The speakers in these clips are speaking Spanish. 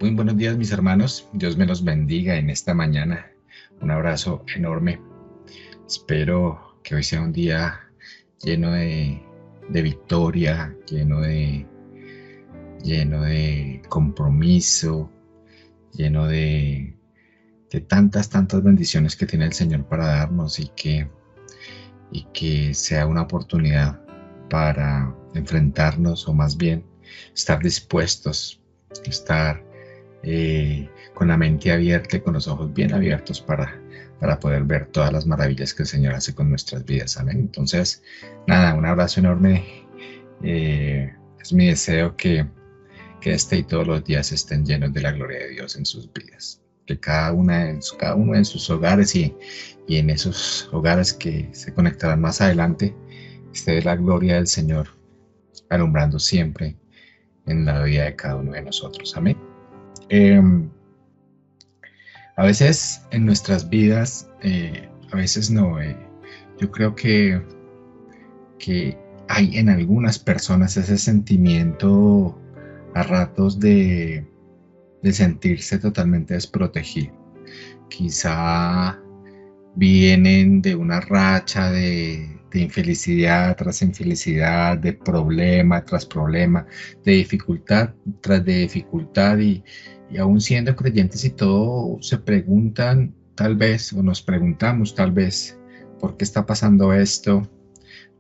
Muy buenos días, mis hermanos. Dios me los bendiga en esta mañana. Un abrazo enorme. Espero que hoy sea un día lleno de victoria, lleno de compromiso, lleno de tantas bendiciones que tiene el Señor para darnos y que sea una oportunidad para enfrentarnos o más bien estar dispuestos, estar con la mente abierta y con los ojos bien abiertos para poder ver todas las maravillas que el Señor hace con nuestras vidas. Amén. Entonces, nada, un abrazo enorme. Es mi deseo que este y todos los días estén llenos de la gloria de Dios en sus vidas. Que cada uno en sus hogares y en esos hogares que se conectarán más adelante, esté la gloria del Señor alumbrando siempre en la vida de cada uno de nosotros. Amén. Eh, a veces en nuestras vidas, a veces no, yo creo que hay en algunas personas ese sentimiento a ratos de sentirse totalmente desprotegido. Quizá vienen de una racha de infelicidad tras infelicidad, de problema tras problema, de dificultad tras de dificultad y aún siendo creyentes y todo, se preguntan tal vez, o nos preguntamos tal vez, ¿por qué está pasando esto?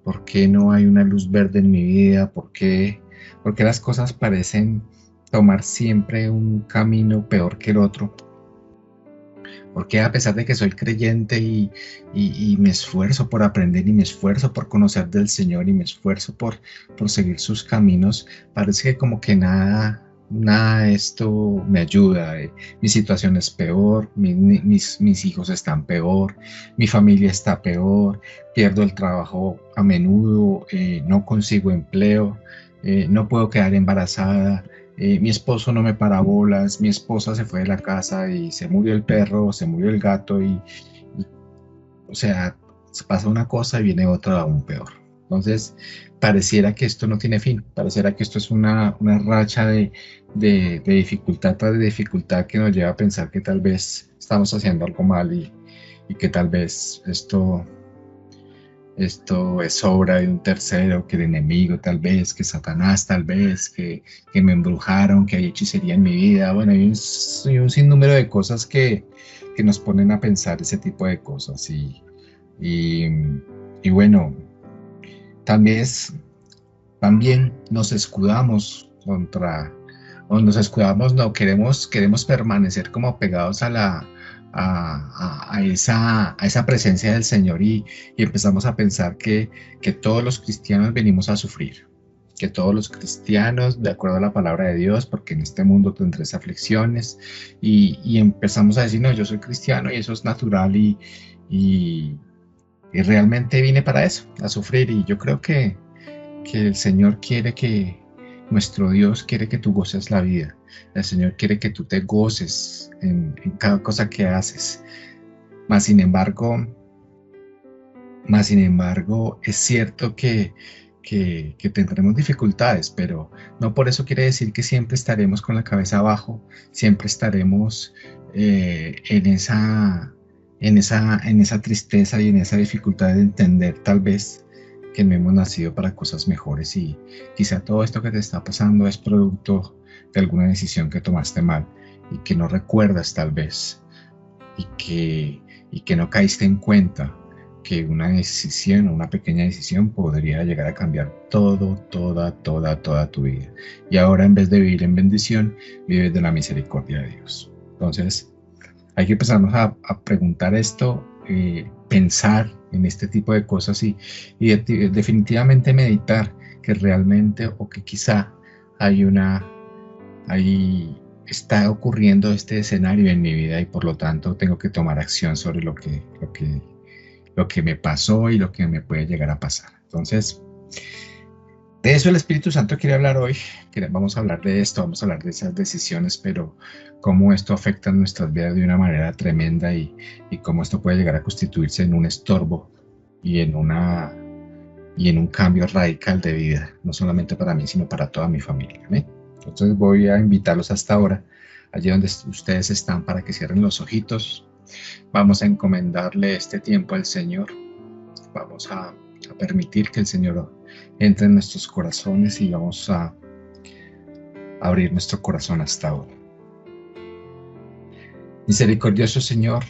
¿Por qué no hay una luz verde en mi vida? ¿Por qué las cosas parecen tomar siempre un camino peor que el otro? Porque a pesar de que soy creyente y me esfuerzo por aprender y me esfuerzo por conocer del Señor y me esfuerzo por seguir sus caminos, parece que como que nada de esto me ayuda. Mi situación es peor, mis hijos están peor, mi familia está peor, pierdo el trabajo a menudo, no consigo empleo, no puedo quedar embarazada. Mi esposo no me para bolas, mi esposa se fue de la casa y se murió el perro, se murió el gato o sea, se pasa una cosa y viene otra aún peor. Entonces, pareciera que esto no tiene fin, pareciera que esto es una racha de dificultad tras de dificultad que nos lleva a pensar que tal vez estamos haciendo algo mal y que tal vez esto es obra de un tercero, que el enemigo tal vez, que Satanás tal vez, que me embrujaron, que hay hechicería en mi vida. Bueno, hay un sinnúmero de cosas que nos ponen a pensar ese tipo de cosas. Y, y bueno, tal vez también nos escudamos no, queremos permanecer como pegados a esa presencia del Señor y empezamos a pensar que todos los cristianos venimos a sufrir, que todos los cristianos, de acuerdo a la palabra de Dios, porque en este mundo tendréis aflicciones, y empezamos a decir, no, yo soy cristiano y eso es natural y realmente vine para eso, a sufrir, y yo creo que el Señor quiere nuestro Dios quiere que tú goces la vida. El Señor quiere que tú te goces en cada cosa que haces. Más sin embargo, es cierto que tendremos dificultades, pero no por eso quiere decir que siempre estaremos con la cabeza abajo, siempre estaremos en esa tristeza y en esa dificultad de entender tal vez que no hemos nacido para cosas mejores y quizá todo esto que te está pasando es producto de alguna decisión que tomaste mal y que no recuerdas tal vez y que no caíste en cuenta que una decisión o una pequeña decisión podría llegar a cambiar toda tu vida. Y ahora en vez de vivir en bendición, vives de la misericordia de Dios. Entonces, hay que empezarnos a preguntar esto, pensar en este tipo de cosas y definitivamente meditar que realmente o que quizá ahí está ocurriendo este escenario en mi vida y por lo tanto tengo que tomar acción sobre lo que me pasó y lo que me puede llegar a pasar. Entonces, de eso el Espíritu Santo quiere hablar hoy. Vamos a hablar de esto, vamos a hablar de esas decisiones, pero cómo esto afecta a nuestras vidas de una manera tremenda y cómo esto puede llegar a constituirse en un estorbo y en un cambio radical de vida, no solamente para mí, sino para toda mi familia. ¿eh? Entonces voy a invitarlos hasta ahora allí donde ustedes están, para que cierren los ojitos. Vamos a encomendarle este tiempo al Señor. Vamos a permitir que el Señor entre en nuestros corazones y vamos a abrir nuestro corazón hasta ahora. Misericordioso Señor,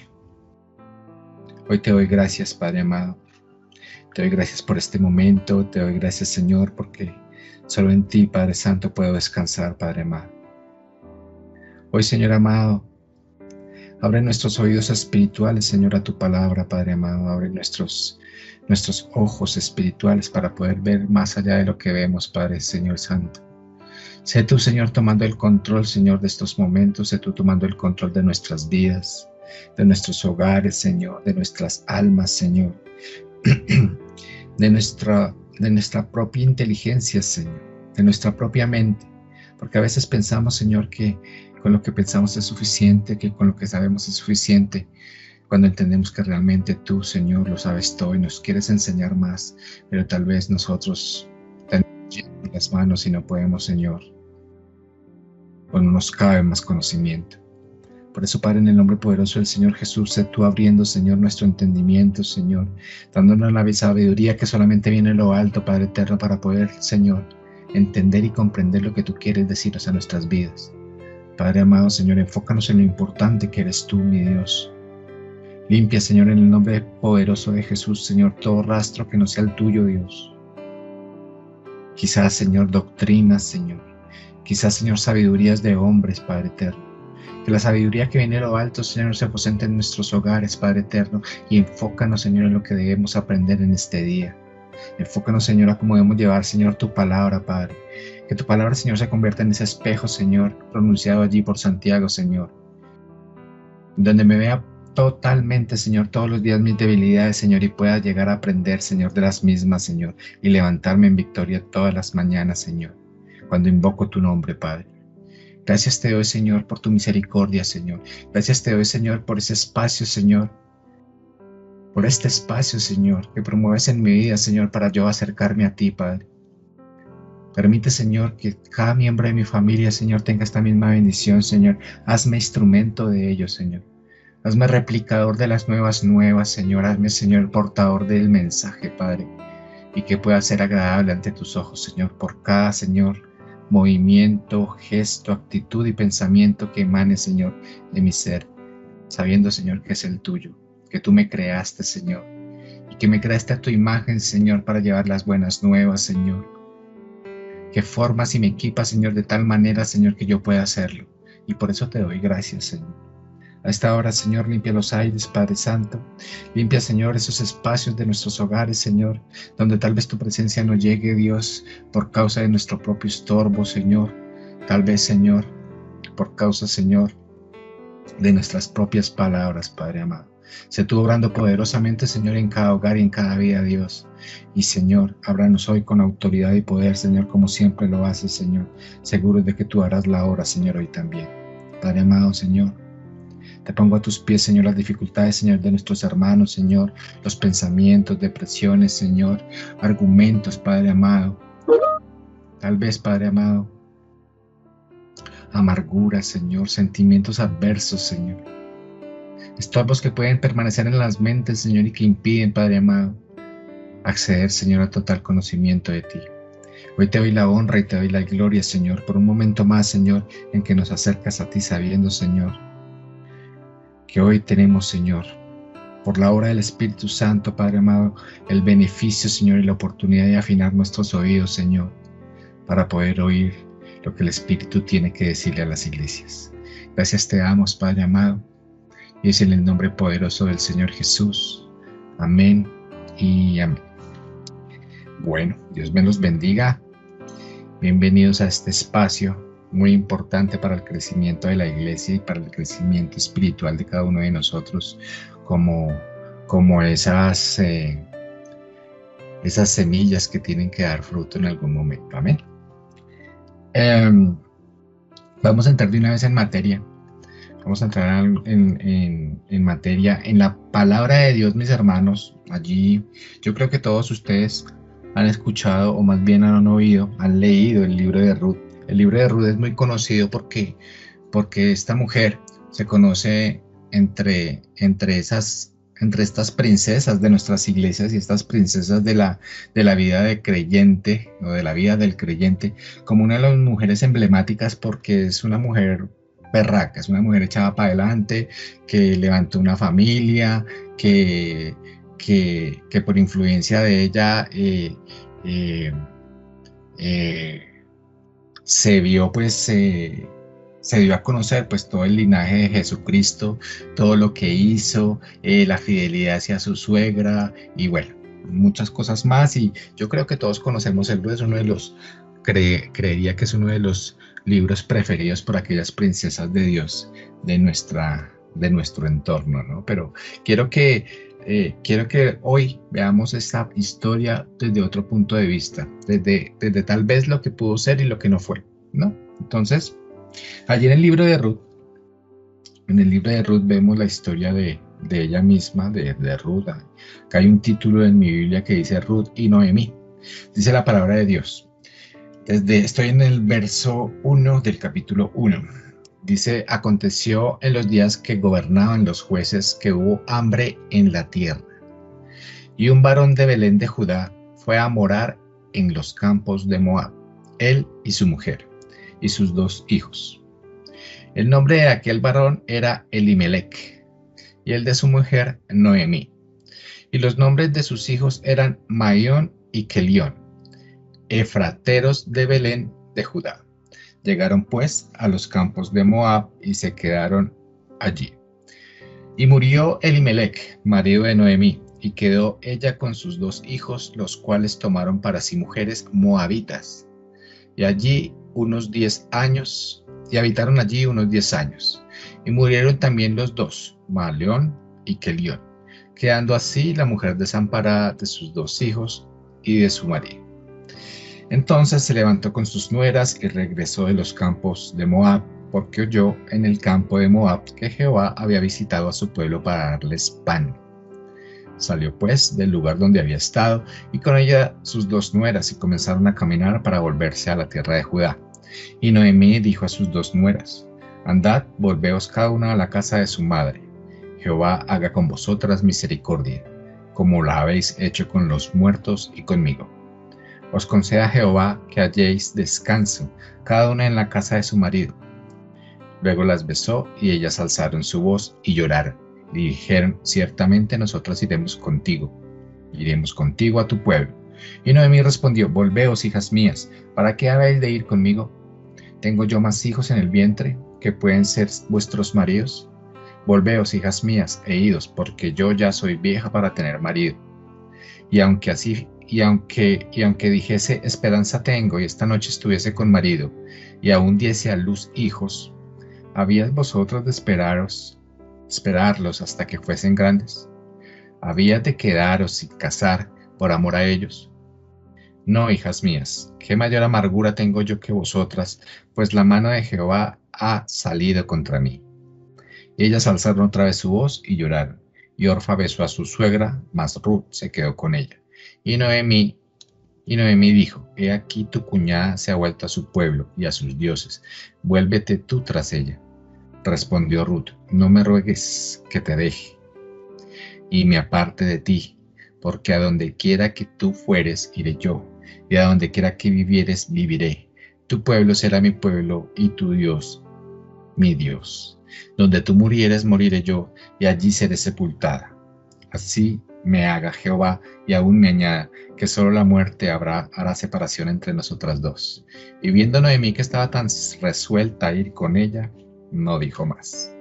hoy te doy gracias, Padre amado. Te doy gracias por este momento. Te doy gracias, Señor, porque solo en ti, Padre Santo, puedo descansar, Padre amado. Hoy, Señor amado, abre nuestros oídos espirituales, Señor, a tu palabra, Padre amado. Abre nuestros ojos espirituales para poder ver más allá de lo que vemos, Padre, Señor Santo. Sé tú, Señor, tomando el control, Señor, de estos momentos. Sé tú tomando el control de nuestras vidas, de nuestros hogares, Señor, de nuestras almas, Señor. De nuestra propia inteligencia, Señor, de nuestra propia mente, porque a veces pensamos, Señor, que con lo que pensamos es suficiente, que con lo que sabemos es suficiente, cuando entendemos que realmente tú, Señor, lo sabes todo y nos quieres enseñar más, pero tal vez nosotros tenemos las manos y no podemos, Señor, o no nos cabe más conocimiento. Por eso, Padre, en el nombre poderoso del Señor Jesús, sé tú abriendo, Señor, nuestro entendimiento, Señor, dándonos la sabiduría que solamente viene de lo alto, Padre eterno, para poder, Señor, entender y comprender lo que tú quieres decirnos a nuestras vidas. Padre amado, Señor, enfócanos en lo importante que eres tú, mi Dios. Limpia, Señor, en el nombre poderoso de Jesús, Señor, todo rastro que no sea el tuyo, Dios. Quizás, Señor, doctrinas, Señor. Quizás, Señor, sabidurías de hombres, Padre eterno. Que la sabiduría que viene de lo alto, Señor, se aposente en nuestros hogares, Padre eterno, y enfócanos, Señor, en lo que debemos aprender en este día. Enfócanos, Señor, a cómo debemos llevar, Señor, tu palabra, Padre. Que tu palabra, Señor, se convierta en ese espejo, Señor, pronunciado allí por Santiago, Señor. Donde me vea totalmente, Señor, todos los días mis debilidades, Señor, y pueda llegar a aprender, Señor, de las mismas, Señor, y levantarme en victoria todas las mañanas, Señor, cuando invoco tu nombre, Padre. Gracias te doy, Señor, por tu misericordia, Señor. Gracias te doy, Señor, por ese espacio, Señor. Por este espacio, Señor, que promueves en mi vida, Señor, para yo acercarme a ti, Padre. Permite, Señor, que cada miembro de mi familia, Señor, tenga esta misma bendición, Señor. Hazme instrumento de ello, Señor. Hazme replicador de las nuevas, Señor. Hazme, Señor, portador del mensaje, Padre. Y que pueda ser agradable ante tus ojos, Señor, por cada, Señor, movimiento, gesto, actitud y pensamiento que emane, Señor, de mi ser, sabiendo, Señor, que es el tuyo, que tú me creaste, Señor, y que me creaste a tu imagen, Señor, para llevar las buenas nuevas, Señor, que formas y me equipas, Señor, de tal manera, Señor, que yo pueda hacerlo, y por eso te doy gracias, Señor. A esta hora, Señor, limpia los aires, Padre Santo. Limpia, Señor, esos espacios de nuestros hogares, Señor, donde tal vez tu presencia no llegue, Dios, por causa de nuestro propio estorbo, Señor. Tal vez, Señor, por causa, Señor, de nuestras propias palabras, Padre amado. Sé tú obrando poderosamente, Señor, en cada hogar y en cada vida, Dios. Y, Señor, ábranos hoy con autoridad y poder, Señor, como siempre lo haces, Señor. Seguros de que tú harás la obra, Señor, hoy también. Padre amado, Señor, te pongo a tus pies, Señor, las dificultades, Señor, de nuestros hermanos, Señor, los pensamientos, depresiones, Señor, argumentos, Padre amado. Tal vez, Padre amado, amargura, Señor, sentimientos adversos, Señor. Estorbos que pueden permanecer en las mentes, Señor, y que impiden, Padre amado, acceder, Señor, al total conocimiento de ti. Hoy te doy la honra y te doy la gloria, Señor, por un momento más, Señor, en que nos acercas a ti sabiendo, Señor, que hoy tenemos, Señor, por la obra del Espíritu Santo, Padre amado, el beneficio, Señor, y la oportunidad de afinar nuestros oídos, Señor, para poder oír lo que el Espíritu tiene que decirle a las iglesias. Gracias te damos, Padre amado, y es en el nombre poderoso del Señor Jesús. Amén y amén. Bueno, Dios me los bendiga. Bienvenidos a este espacio muy importante para el crecimiento de la iglesia y para el crecimiento espiritual de cada uno de nosotros, como esas semillas que tienen que dar fruto en algún momento. Amén. Vamos a entrar de una vez en materia. Vamos a entrar en materia, en la palabra de Dios, mis hermanos. Allí yo creo que todos ustedes han escuchado, o más bien han oído, han leído el libro de Ruth. El libro de Ruth es muy conocido porque porque esta mujer se conoce entre estas princesas de nuestras iglesias y estas princesas de la vida de creyente o de la vida del creyente como una de las mujeres emblemáticas porque es una mujer berraca, es una mujer echada para adelante, que levantó una familia, que por influencia de ella eh, eh, se vio pues se dio a conocer pues todo el linaje de Jesucristo, todo lo que hizo, la fidelidad hacia su suegra y bueno, muchas cosas más y yo creo que todos conocemos el libro, es uno de los, creería que es uno de los libros preferidos por aquellas princesas de Dios de nuestro entorno, ¿no? Pero quiero que hoy veamos esta historia desde otro punto de vista, desde tal vez lo que pudo ser y lo que no fue, ¿no? Entonces, allí en el libro de Ruth vemos la historia de ella misma, de Ruth. Acá hay un título en mi Biblia que dice Ruth y Noemí. Dice la palabra de Dios. Estoy en el verso 1 del capítulo 1. Dice, aconteció en los días que gobernaban los jueces que hubo hambre en la tierra. Y un varón de Belén de Judá fue a morar en los campos de Moab, él y su mujer, y sus 2 hijos. El nombre de aquel varón era Elimelech, y el de su mujer Noemí. Y los nombres de sus hijos eran Maión y Kelión, efrateros de Belén de Judá. Llegaron pues a los campos de Moab y se quedaron allí. Y murió Elimelech, marido de Noemí, y quedó ella con sus 2 hijos, los cuales tomaron para sí mujeres moabitas. Y allí unos 10 años, y habitaron allí unos 10 años. Y murieron también los 2, Maleón y Kelión, quedando así la mujer desamparada de sus 2 hijos y de su marido. Entonces se levantó con sus nueras y regresó de los campos de Moab, porque oyó en el campo de Moab que Jehová había visitado a su pueblo para darles pan. Salió pues del lugar donde había estado, y con ella sus 2 nueras, y comenzaron a caminar para volverse a la tierra de Judá. Y Noemí dijo a sus 2 nueras, andad, volveos cada una a la casa de su madre. Jehová haga con vosotras misericordia, como la habéis hecho con los muertos y conmigo. Os conceda Jehová que halléis descanso, cada una en la casa de su marido. Luego las besó, y ellas alzaron su voz y lloraron, y dijeron, ciertamente nosotras iremos contigo a tu pueblo. Y Noemí respondió, volveos, hijas mías, ¿para qué habéis de ir conmigo? ¿Tengo yo más hijos en el vientre, que pueden ser vuestros maridos? Volveos, hijas mías, e idos, porque yo ya soy vieja para tener marido. Y aunque dijese, esperanza tengo, y esta noche estuviese con marido, y aún diese a luz hijos, ¿habíais vosotros de esperarlos hasta que fuesen grandes? ¿Habíais de quedaros sin casar por amor a ellos? No, hijas mías, qué mayor amargura tengo yo que vosotras, pues la mano de Jehová ha salido contra mí. Y ellas alzaron otra vez su voz y lloraron. Y Orfa besó a su suegra, mas Ruth se quedó con ella. Y Noemí dijo, he aquí tu cuñada se ha vuelto a su pueblo y a sus dioses, vuélvete tú tras ella. Respondió Ruth, no me ruegues que te deje y me aparte de ti, porque a donde quiera que tú fueres, iré yo, y a donde quiera que vivieres, viviré. Tu pueblo será mi pueblo, y tu Dios, mi Dios. Donde tú murieres, moriré yo, y allí seré sepultada. Así me haga Jehová, y aún me añada, que solo la muerte hará separación entre nosotras 2. Y viendo Noemí que estaba tan resuelta a ir con ella, no dijo más.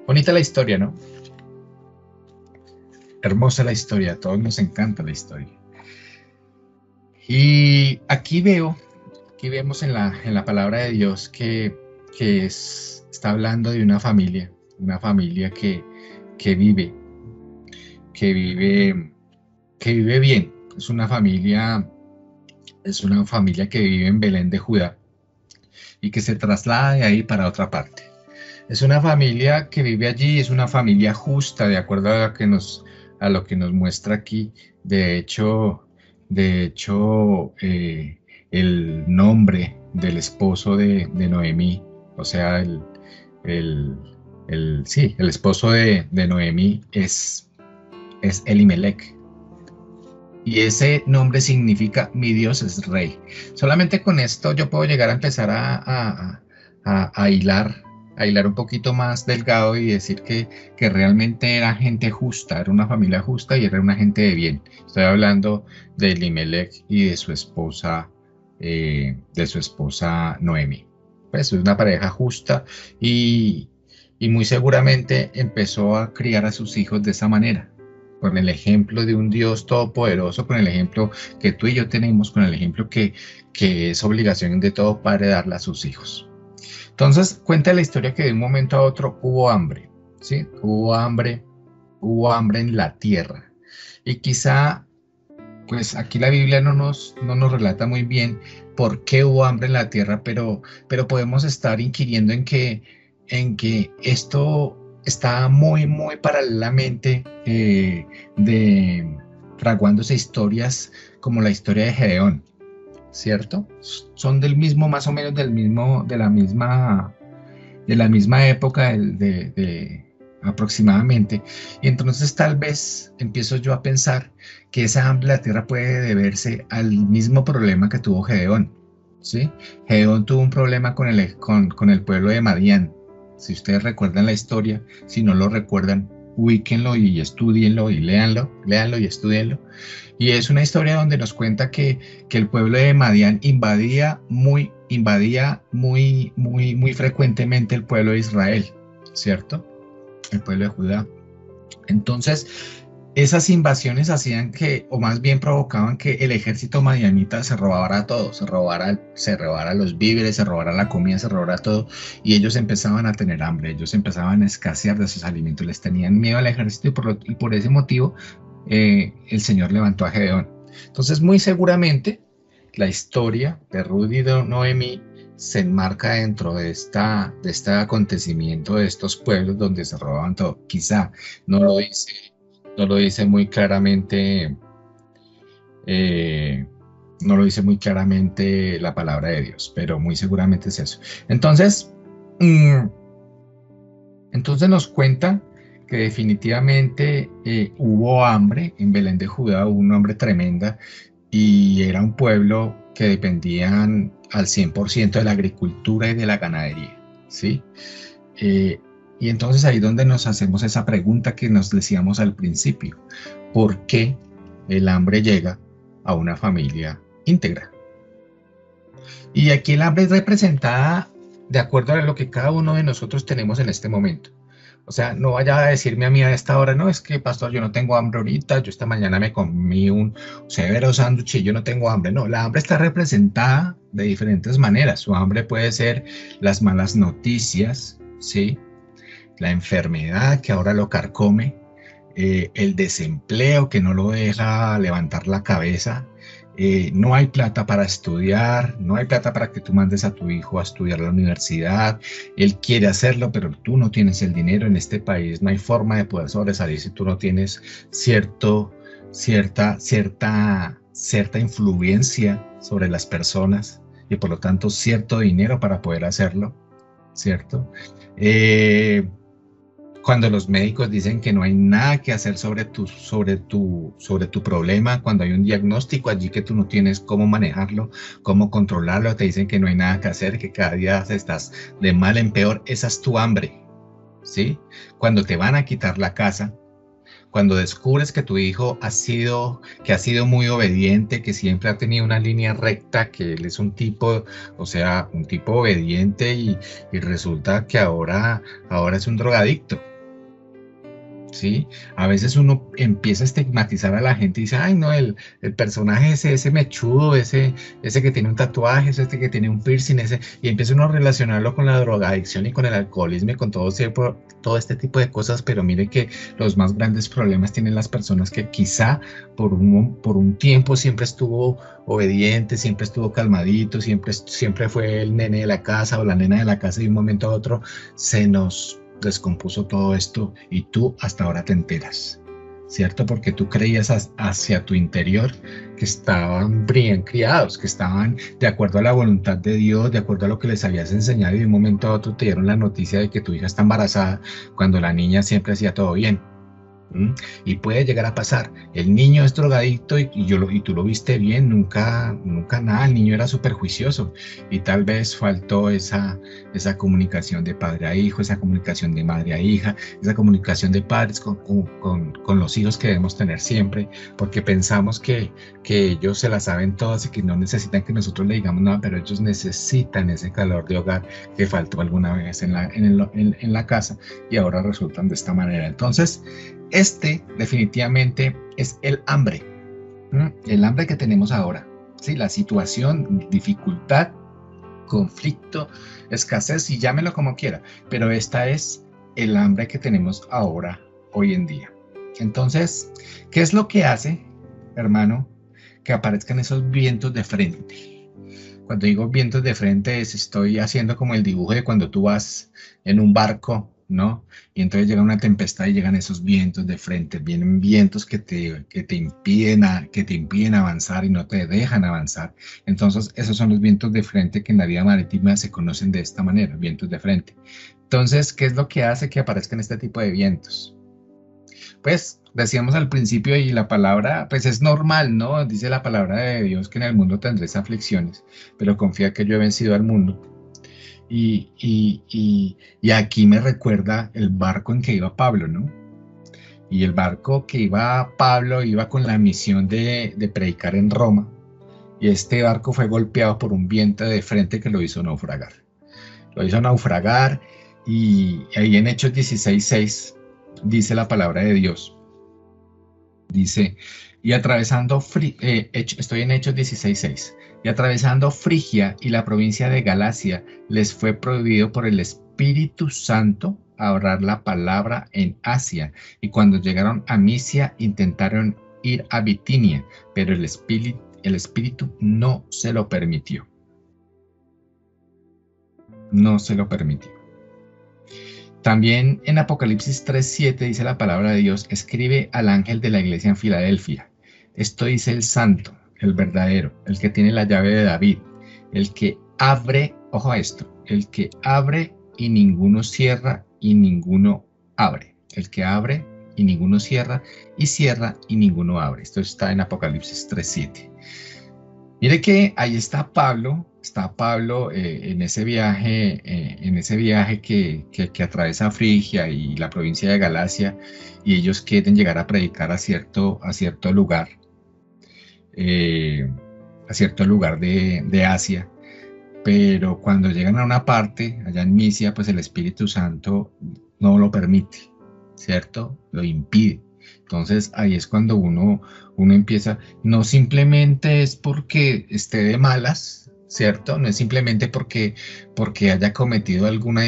Bonita la historia, ¿no? Hermosa la historia, a todos nos encanta la historia. Y aquí vemos en la palabra de Dios que está hablando de una familia que vive bien. Es una familia que vive en Belén de Judá y que se traslada de ahí para otra parte. Es una familia que vive allí, es una familia justa, de acuerdo a lo que nos muestra aquí. De hecho, el nombre del esposo de Noemí, o sea, el, sí, el esposo de Noemí es Elimelech. Y ese nombre significa mi Dios es rey. Solamente con esto yo puedo llegar a empezar a hilar un poquito más delgado y decir que realmente era gente justa, era una familia justa y era una gente de bien. Estoy hablando de Elimelech y de su esposa Noemi. Pues es una pareja justa y, y muy seguramente empezó a criar a sus hijos de esa manera, con el ejemplo de un Dios todopoderoso, con el ejemplo que tú y yo tenemos, con el ejemplo que es obligación de todo padre darle a sus hijos. Entonces, cuenta la historia que de un momento a otro hubo hambre, ¿sí? Hubo hambre en la tierra. Y quizá, pues aquí la Biblia no nos relata muy bien por qué hubo hambre en la tierra, pero podemos estar inquiriendo en que esto está muy paralelamente de fraguándose historias como la historia de Gedeón, ¿cierto? Son del mismo, más o menos del mismo, de la misma época aproximadamente. Y entonces tal vez empiezo yo a pensar que esa hambre de la tierra puede deberse al mismo problema que tuvo Gedeón, ¿sí? Gedeón tuvo un problema con el pueblo de Madián. Si ustedes recuerdan la historia, si no lo recuerdan, ubíquenlo y estudienlo y léanlo y estudienlo. Y es una historia donde nos cuenta que el pueblo de Madián invadía muy frecuentemente el pueblo de Israel, ¿cierto? El pueblo de Judá. Entonces, esas invasiones hacían que, o más bien provocaban que el ejército madianita se robara todo, se robara los víveres, se robara la comida, se robara todo, y ellos empezaban a tener hambre, ellos empezaban a escasear de sus alimentos, les tenían miedo al ejército y por ese motivo el Señor levantó a Gedeón. Entonces, muy seguramente, la historia de Ruth y de Noemí se enmarca dentro de este acontecimiento de estos pueblos donde se robaban todo. Quizá no lo dice, no lo dice muy claramente, eh, no lo dice muy claramente la palabra de Dios, pero muy seguramente es eso. Entonces, entonces nos cuenta que definitivamente hubo hambre en Belén de Judá, hubo una hambre tremenda y era un pueblo que dependían al 100% de la agricultura y de la ganadería, ¿sí? Y entonces ahí es donde nos hacemos esa pregunta que nos decíamos al principio: ¿por qué el hambre llega a una familia íntegra? Y aquí el hambre es representada de acuerdo a lo que cada uno de nosotros tenemos en este momento. O sea, no vaya a decirme a mí a esta hora, no, es que pastor, yo no tengo hambre ahorita, yo esta mañana me comí un severo sándwich y yo no tengo hambre. No, la hambre está representada de diferentes maneras. Su hambre puede ser las malas noticias, ¿sí? La enfermedad que ahora lo carcome, el desempleo que no lo deja levantar la cabeza, no hay plata para estudiar, no hay plata para que tú mandes a tu hijo a estudiar a la universidad, él quiere hacerlo, pero tú no tienes el dinero en este país, no hay forma de poder sobresalir si tú no tienes cierta influencia sobre las personas y por lo tanto cierto dinero para poder hacerlo, ¿cierto? Cuando los médicos dicen que no hay nada que hacer sobre tu problema, cuando hay un diagnóstico allí que tú no tienes cómo manejarlo, cómo controlarlo, te dicen que no hay nada que hacer, que cada día estás de mal en peor, esa es tu hambre, ¿sí? Cuando te van a quitar la casa, cuando descubres que tu hijo ha sido muy obediente, que siempre ha tenido una línea recta, que él es un tipo, o sea, un tipo obediente y resulta que ahora es un drogadicto. ¿Sí? A veces uno empieza a estigmatizar a la gente y dice, ay, no, el personaje ese mechudo, ese que tiene un tatuaje, ese que tiene un piercing, y empieza uno a relacionarlo con la drogadicción y con el alcoholismo y con todo este tipo de cosas, pero mire que los más grandes problemas tienen las personas que quizá por un tiempo siempre estuvo obediente, siempre estuvo calmadito, siempre fue el nene de la casa o la nena de la casa y de un momento a otro se nos descompuso todo esto y tú hasta ahora te enteras, ¿cierto? Porque tú creías hacia tu interior que estaban bien criados, que estaban de acuerdo a la voluntad de Dios, de acuerdo a lo que les habías enseñado, y de un momento a otro te dieron la noticia de que tu hija está embarazada cuando la niña siempre hacía todo bien. ¿Mm? Y puede llegar a pasar. El niño es drogadicto y tú lo viste bien, nunca nada. El niño era súper juicioso y tal vez faltó esa comunicación de padre a hijo, esa comunicación de madre a hija, esa comunicación de padres con los hijos que debemos tener siempre, porque pensamos que ellos se la saben todas y que no necesitan que nosotros le digamos nada, pero ellos necesitan ese calor de hogar que faltó alguna vez en la casa y ahora resultan de esta manera. Entonces, este definitivamente es el hambre, el hambre que tenemos ahora, ¿sí? La situación, dificultad, conflicto, escasez, y llámelo como quiera, pero esta es el hambre que tenemos ahora, hoy en día. Entonces, ¿qué es lo que hace, hermano, que aparezcan esos vientos de frente? Cuando digo vientos de frente, estoy haciendo como el dibujo de cuando tú vas en un barco, ¿no? Y entonces llega una tempestad y llegan esos vientos de frente, vienen vientos que te impiden avanzar y no te dejan avanzar. Entonces, esos son los vientos de frente que en la vida marítima se conocen de esta manera, vientos de frente. Entonces, ¿qué es lo que hace que aparezcan este tipo de vientos? Pues decíamos al principio y la palabra, pues es normal, ¿no? Dice la palabra de Dios que en el mundo tendréis aflicciones, pero confía que yo he vencido al mundo. Y aquí me recuerda el barco en que iba Pablo, ¿no? Y el barco que iba Pablo iba con la misión de predicar en Roma. Y este barco fue golpeado por un viento de frente que lo hizo naufragar. Lo hizo naufragar y ahí en Hechos 16:6 dice la palabra de Dios. Dice, y atravesando, estoy en Hechos 16:6, y atravesando Frigia y la provincia de Galacia, les fue prohibido por el Espíritu Santo hablar la palabra en Asia, y cuando llegaron a Misia intentaron ir a Bitinia, pero el Espíritu no se lo permitió. No se lo permitió. También en Apocalipsis 3:7 dice la palabra de Dios, escribe al ángel de la iglesia en Filadelfia. Esto dice el santo, el verdadero, el que tiene la llave de David, el que abre, ojo a esto, el que abre y ninguno cierra y ninguno abre. El que abre y ninguno cierra y ninguno abre. Esto está en Apocalipsis 3:7. Mire que ahí está Pablo en ese viaje, que atraviesa Frigia y la provincia de Galacia, y ellos quieren llegar a predicar a cierto lugar, de Asia, pero cuando llegan a una parte, allá en Misia, pues el Espíritu Santo no lo permite, ¿cierto? Lo impide. Entonces ahí es cuando uno empieza, no simplemente es porque esté de malas, ¿cierto? No es simplemente porque haya cometido algún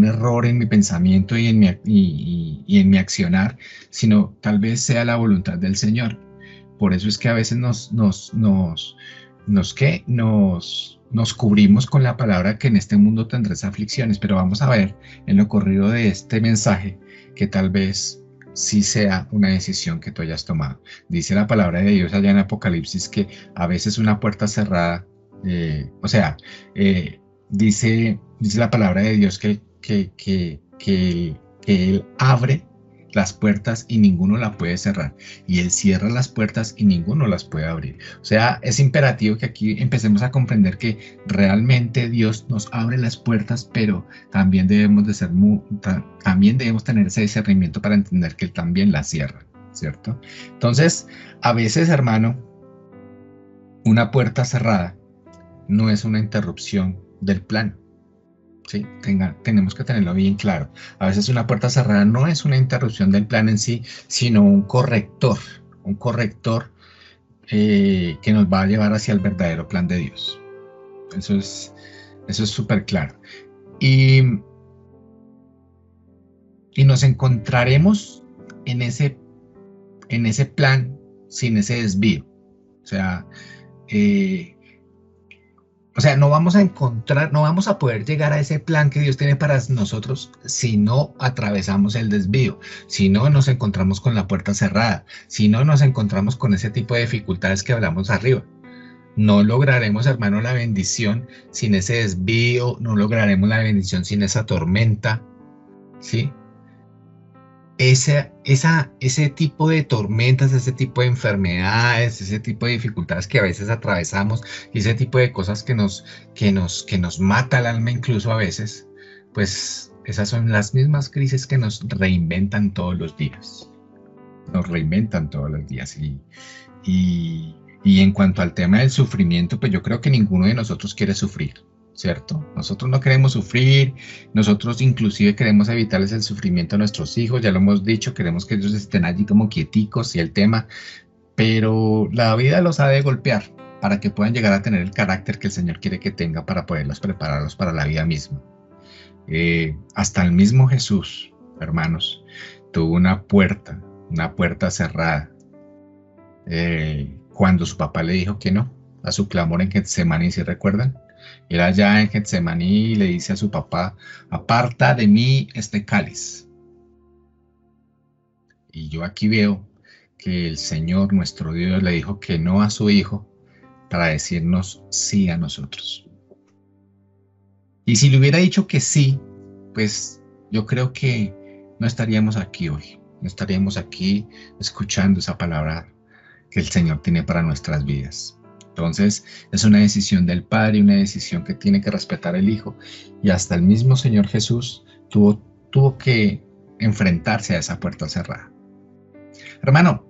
error en mi pensamiento y en mi accionar, sino tal vez sea la voluntad del Señor. Por eso es que a veces nos cubrimos con la palabra que en este mundo tendrás aflicciones, pero vamos a ver en lo corrido de este mensaje que tal vez sí sea una decisión que tú hayas tomado. Dice la palabra de Dios allá en Apocalipsis que a veces una puerta cerrada, dice la palabra de Dios que Él abre las puertas y ninguno la puede cerrar, y Él cierra las puertas y ninguno las puede abrir. O sea, es imperativo que aquí empecemos a comprender que realmente Dios nos abre las puertas, pero también debemos tener ese discernimiento para entender que Él también las cierra, ¿cierto? Entonces, a veces, hermano, una puerta cerrada no es una interrupción del plan. ¿Sí? Tenemos que tenerlo bien claro. A veces una puerta cerrada no es una interrupción del plan en sí, sino un corrector que nos va a llevar hacia el verdadero plan de Dios. Eso es súper claro. Y nos encontraremos en ese plan sin ese desvío. O sea, O sea, no vamos a encontrar, no vamos a poder llegar a ese plan que Dios tiene para nosotros si no atravesamos el desvío, si no nos encontramos con la puerta cerrada, si no nos encontramos con ese tipo de dificultades que hablamos arriba. No lograremos, hermano, la bendición sin ese desvío, no lograremos la bendición sin esa tormenta, ¿sí? Ese tipo de tormentas, ese tipo de enfermedades, ese tipo de dificultades que a veces atravesamos y ese tipo de cosas que nos mata el alma incluso a veces, pues esas son las mismas crisis que nos reinventan todos los días. Nos reinventan todos los días. Y en cuanto al tema del sufrimiento, pues yo creo que ninguno de nosotros quiere sufrir, ¿cierto? Nosotros no queremos sufrir, nosotros inclusive queremos evitarles el sufrimiento a nuestros hijos, ya lo hemos dicho, queremos que ellos estén allí como quieticos y el tema, pero la vida los ha de golpear para que puedan llegar a tener el carácter que el Señor quiere que tenga para poderlos prepararlos para la vida misma. Hasta el mismo Jesús, hermanos, tuvo una puerta cerrada cuando su papá le dijo que no, a su clamor en Getsemaní, ¿se recuerdan? Era allá en Getsemaní y le dice a su papá, aparta de mí este cáliz. Y yo aquí veo que el Señor, nuestro Dios, le dijo que no a su hijo para decirnos sí a nosotros. Y si le hubiera dicho que sí, pues yo creo que no estaríamos aquí hoy, no estaríamos aquí escuchando esa palabra que el Señor tiene para nuestras vidas. Entonces, es una decisión del Padre, una decisión que tiene que respetar el Hijo. Y hasta el mismo Señor Jesús tuvo que enfrentarse a esa puerta cerrada. Hermano,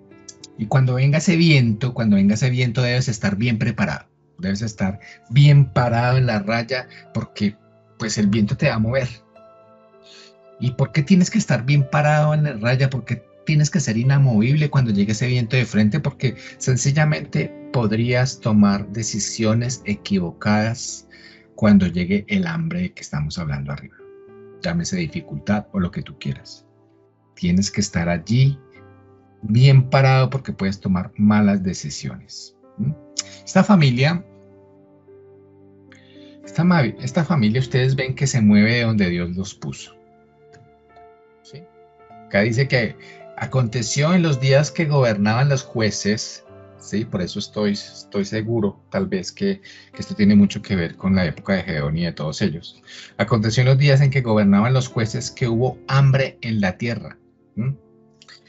y cuando venga ese viento debes estar bien preparado. Debes estar bien parado en la raya porque pues el viento te va a mover. ¿Y por qué tienes que estar bien parado en la raya? Porque tienes que ser inamovible cuando llegue ese viento de frente, porque sencillamente podrías tomar decisiones equivocadas cuando llegue el hambre de que estamos hablando arriba. Llámese dificultad o lo que tú quieras. Tienes que estar allí bien parado porque puedes tomar malas decisiones. Esta familia, ustedes ven que se mueve de donde Dios los puso. ¿Sí? Acá dice que aconteció en los días que gobernaban los jueces, ¿sí? Por eso estoy seguro, tal vez, que esto tiene mucho que ver con la época de Gedeón y de todos ellos. Aconteció en los días en que gobernaban los jueces que hubo hambre en la tierra.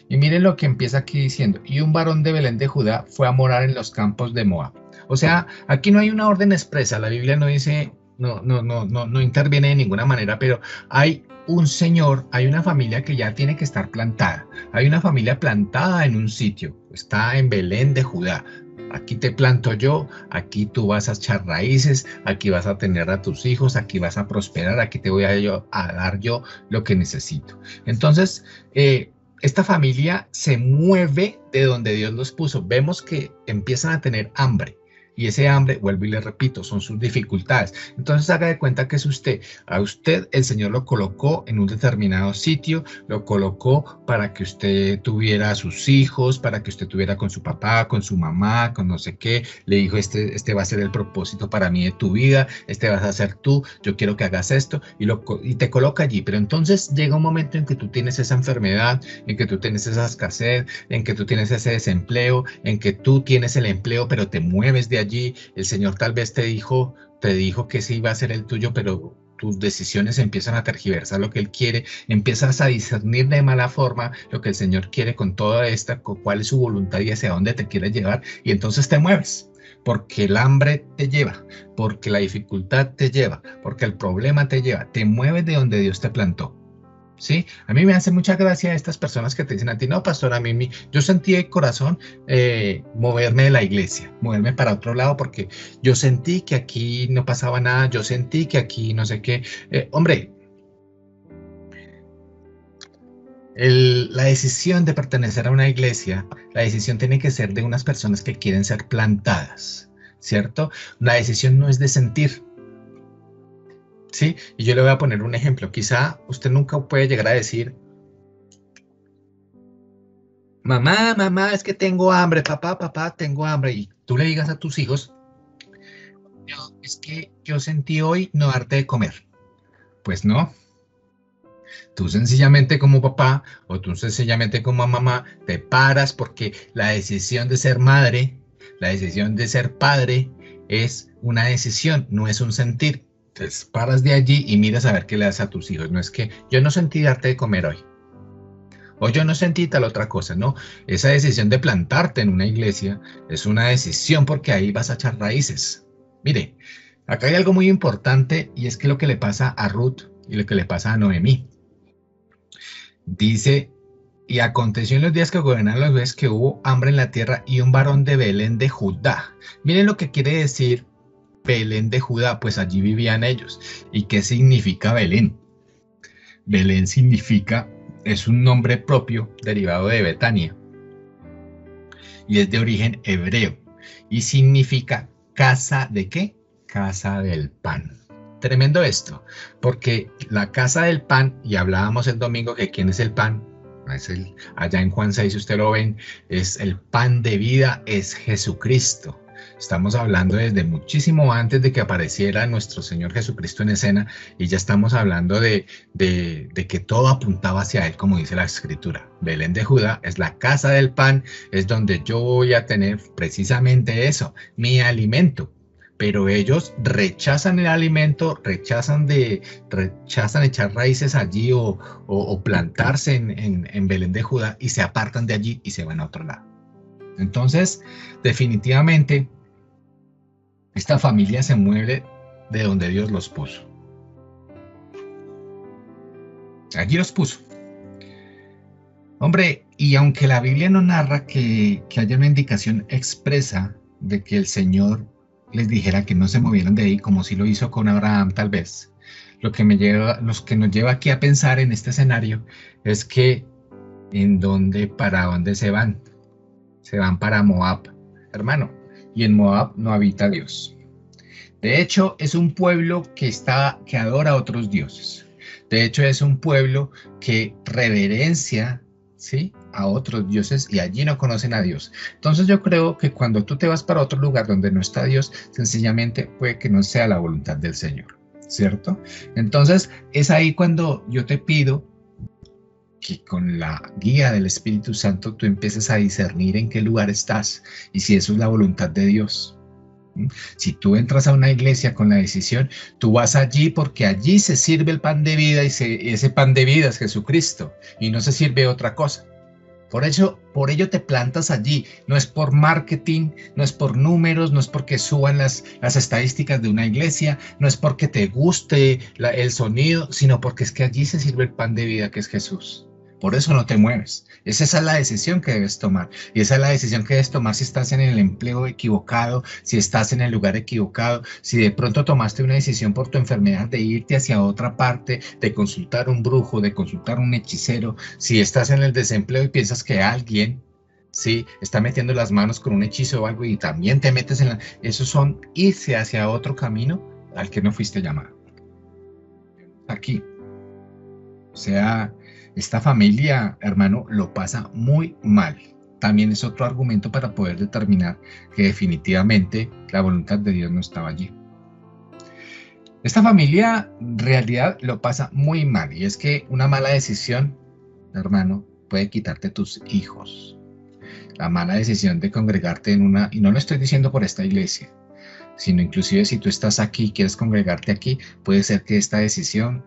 Y miren lo que empieza aquí diciendo, y un varón de Belén de Judá fue a morar en los campos de Moab. O sea, aquí no hay una orden expresa, la Biblia no dice, no interviene de ninguna manera, pero hay un señor, hay una familia que ya tiene que estar plantada. Hay una familia plantada en un sitio, está en Belén de Judá. Aquí te planto yo, aquí tú vas a echar raíces, aquí vas a tener a tus hijos, aquí vas a prosperar, aquí te voy a dar yo lo que necesito. Entonces, esta familia se mueve de donde Dios los puso. Vemos que empiezan a tener hambre. Y ese hambre, vuelvo y le repito, son sus dificultades. Entonces haga de cuenta que es usted. A usted el Señor lo colocó en un determinado sitio, lo colocó para que usted tuviera a sus hijos, para que usted tuviera con su papá, con su mamá, con no sé qué. Le dijo, este va a ser el propósito para mí de tu vida, este vas a ser tú, yo quiero que hagas esto, y te coloca allí. Pero entonces llega un momento en que tú tienes esa enfermedad, en que tú tienes esa escasez, en que tú tienes ese desempleo, en que tú tienes el empleo, pero te mueves de allí. El Señor tal vez te dijo que sí iba a ser el tuyo, pero tus decisiones empiezan a tergiversar lo que Él quiere, empiezas a discernir de mala forma lo que el Señor quiere con toda esta, con cuál es su voluntad y hacia dónde te quiere llevar, y entonces te mueves. Porque el hambre te lleva, porque la dificultad te lleva, porque el problema te lleva, te mueves de donde Dios te plantó. ¿Sí? A mí me hace mucha gracia estas personas que te dicen a ti, no, pastor, a mí, yo sentí el corazón moverme de la iglesia, moverme para otro lado porque yo sentí que aquí no pasaba nada, yo sentí que aquí no sé qué. Hombre, la decisión de pertenecer a una iglesia, la decisión tiene que ser de unas personas que quieren ser plantadas, ¿cierto? La decisión no es de sentir. ¿Sí? Y yo le voy a poner un ejemplo. Quizá usted nunca puede llegar a decir, mamá, es que tengo hambre, papá, tengo hambre. Y tú le digas a tus hijos, No, es que yo sentí hoy no darte de comer. Pues no, tú sencillamente como papá o tú sencillamente como mamá te paras porque la decisión de ser madre, la decisión de ser padre es una decisión, no es un sentir. Entonces paras de allí y miras a ver qué le das a tus hijos. No es que yo no sentí darte de comer hoy. O yo no sentí tal otra cosa, no. Esa decisión de plantarte en una iglesia es una decisión porque ahí vas a echar raíces. Mire, acá hay algo muy importante y es que lo que le pasa a Ruth y lo que le pasa a Noemí. Dice, y aconteció en los días que gobernaron los reyes que hubo hambre en la tierra y un varón de Belén de Judá. Miren lo que quiere decir Belén de Judá, pues allí vivían ellos. ¿Y qué significa Belén? Belén significa, es un nombre propio derivado de Betania y es de origen hebreo y significa casa de qué? Casa del pan. Tremendo esto, porque la casa del pan, y hablábamos el domingo que quién es el pan, es allá en Juan 6, si usted lo ven, es el pan de vida, es Jesucristo. Estamos hablando desde muchísimo antes de que apareciera nuestro Señor Jesucristo en escena y ya estamos hablando de que todo apuntaba hacia Él, como dice la Escritura. Belén de Judá es la casa del pan, es donde yo voy a tener precisamente eso, mi alimento. Pero ellos rechazan el alimento, rechazan echar raíces allí o plantarse en Belén de Judá y se apartan de allí y se van a otro lado. Entonces, definitivamente, esta familia se mueve de donde Dios los puso. Allí los puso. Hombre, y aunque la Biblia no narra que haya una indicación expresa de que el Señor les dijera que no se movieran de ahí, como si lo hizo con Abraham tal vez, lo que nos lleva aquí a pensar en este escenario es que para dónde se van. Se van para Moab, hermano, y en Moab no habita Dios. De hecho, es un pueblo que adora a otros dioses. De hecho, es un pueblo que reverencia, ¿sí?, a otros dioses y allí no conocen a Dios. Entonces yo creo que cuando tú te vas para otro lugar donde no está Dios, sencillamente puede que no sea la voluntad del Señor, ¿cierto? Entonces es ahí cuando yo te pido que con la guía del Espíritu Santo tú empieces a discernir en qué lugar estás y si eso es la voluntad de Dios. Si tú entras a una iglesia con la decisión, tú vas allí porque allí se sirve el pan de vida y ese pan de vida es Jesucristo y no se sirve otra cosa. Por ello te plantas allí. No es por marketing, no es por números, no es porque suban las estadísticas de una iglesia, no es porque te guste el sonido, sino porque es que allí se sirve el pan de vida que es Jesús. Por eso no te mueves. Esa es la decisión que debes tomar. Y esa es la decisión que debes tomar si estás en el empleo equivocado, si estás en el lugar equivocado, si de pronto tomaste una decisión por tu enfermedad de irte hacia otra parte, de consultar un brujo, de consultar un hechicero, si estás en el desempleo y piensas que alguien, sí, está metiendo las manos con un hechizo o algo y también te metes en la... Esos son irse hacia otro camino al que no fuiste llamado. Aquí. O sea, esta familia, hermano, lo pasa muy mal. También es otro argumento para poder determinar que definitivamente la voluntad de Dios no estaba allí. Esta familia en realidad lo pasa muy mal y es que una mala decisión, hermano, puede quitarte tus hijos. La mala decisión de congregarte en una, y no lo estoy diciendo por esta iglesia, sino inclusive si tú estás aquí y quieres congregarte aquí, puede ser que esta decisión,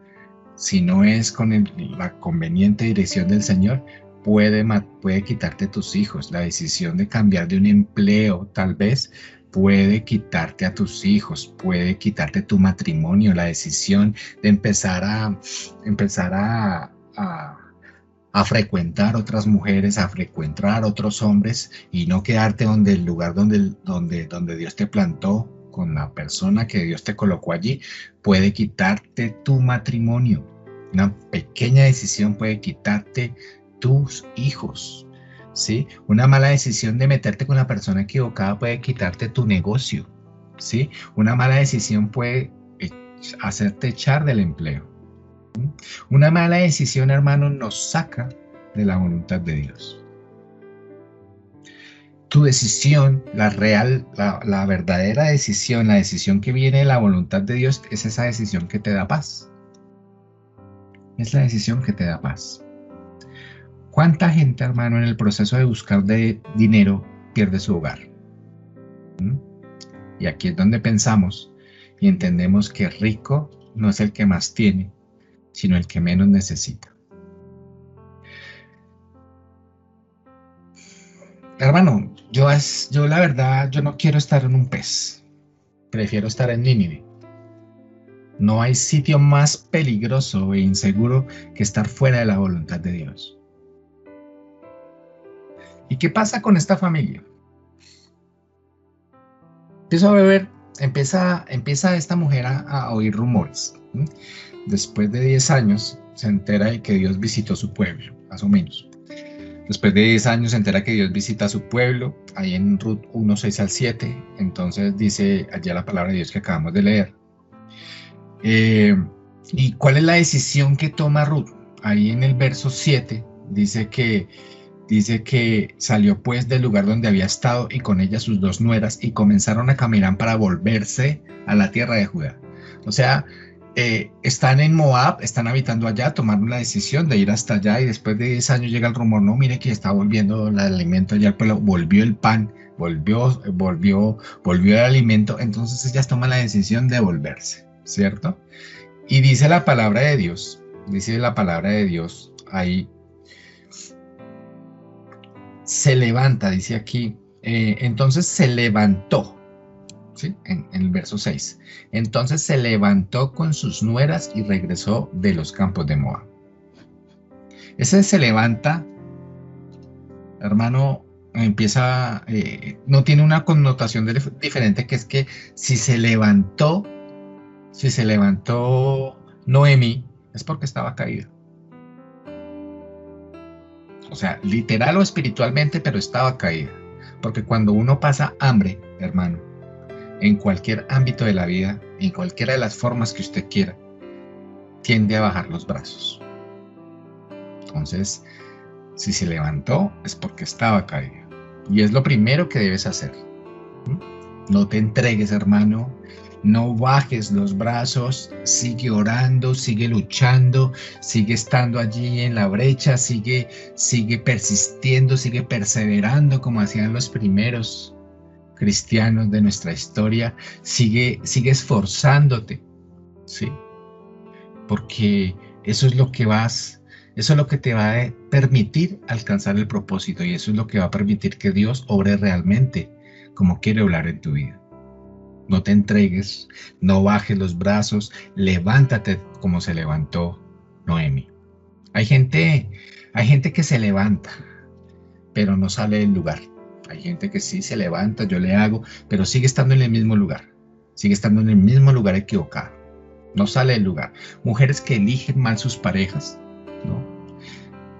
si no es con la conveniente dirección del Señor, puede quitarte tus hijos. La decisión de cambiar de un empleo, tal vez, puede quitarte a tus hijos, puede quitarte tu matrimonio. La decisión de empezar a frecuentar otras mujeres, a frecuentar otros hombres y no quedarte donde el lugar donde Dios te plantó, con la persona que Dios te colocó allí, puede quitarte tu matrimonio. Una pequeña decisión puede quitarte tus hijos, ¿sí? Una mala decisión de meterte con la persona equivocada puede quitarte tu negocio, ¿sí? Una mala decisión puede hacerte echar del empleo. Una mala decisión, hermano, nos saca de la voluntad de Dios. tu decisión, la verdadera decisión, la decisión que viene de la voluntad de Dios, es esa decisión que te da paz. Es la decisión que te da paz. ¿Cuánta gente, hermano, en el proceso de buscar de dinero pierde su hogar? ¿Mm? Y aquí es donde pensamos y entendemos que rico no es el que más tiene, sino el que menos necesita. Hermano, yo la verdad, yo no quiero estar en un pez. Prefiero estar en Nínive. No hay sitio más peligroso e inseguro que estar fuera de la voluntad de Dios. ¿Y qué pasa con esta familia? Empieza esta mujer a oír rumores. ¿Sí? Después de 10 años se entera de que Dios visitó su pueblo, más o menos. Después de 10 años se entera que Dios visita su pueblo, ahí en Ruth 1, 6 al 7. Entonces dice allá la palabra de Dios que acabamos de leer. ¿Y cuál es la decisión que toma Ruth? Ahí en el verso 7 dice que salió pues del lugar donde había estado y con ella sus 2 nueras y comenzaron a caminar para volverse a la tierra de Judá. O sea, están en Moab, están habitando allá, tomaron la decisión de ir hasta allá y después de 10 años llega el rumor, no, mire que está volviendo el alimento allá al pueblo, volvió el pan, volvió el alimento, entonces ellas toman la decisión de volverse, ¿cierto? Y dice la palabra de Dios ahí, se levanta, dice aquí, entonces se levantó, ¿sí? En el verso 6. Entonces se levantó con sus nueras y regresó de los campos de Moab. Ese se levanta, hermano, no tiene una connotación diferente, que es que si se levantó Noemi, es porque estaba caída. O sea, literal o espiritualmente, pero estaba caída. Porque cuando uno pasa hambre, hermano, en cualquier ámbito de la vida, en cualquiera de las formas que usted quiera, tiende a bajar los brazos. Entonces, si se levantó, es porque estaba caída. Y es lo primero que debes hacer. No te entregues, hermano. No bajes los brazos, sigue orando, sigue luchando, sigue estando allí en la brecha, sigue persistiendo, sigue perseverando como hacían los primeros cristianos de nuestra historia, sigue esforzándote, ¿sí? Porque eso es lo que te va a permitir alcanzar el propósito y eso es lo que va a permitir que Dios obre realmente como quiere obrar en tu vida. No te entregues, no bajes los brazos, levántate como se levantó Noemi. Hay gente que se levanta, pero no sale del lugar. Hay gente que sí se levanta, yo le hago, pero sigue estando en el mismo lugar. Sigue estando en el mismo lugar equivocado. No sale del lugar. Mujeres que eligen mal sus parejas, ¿no?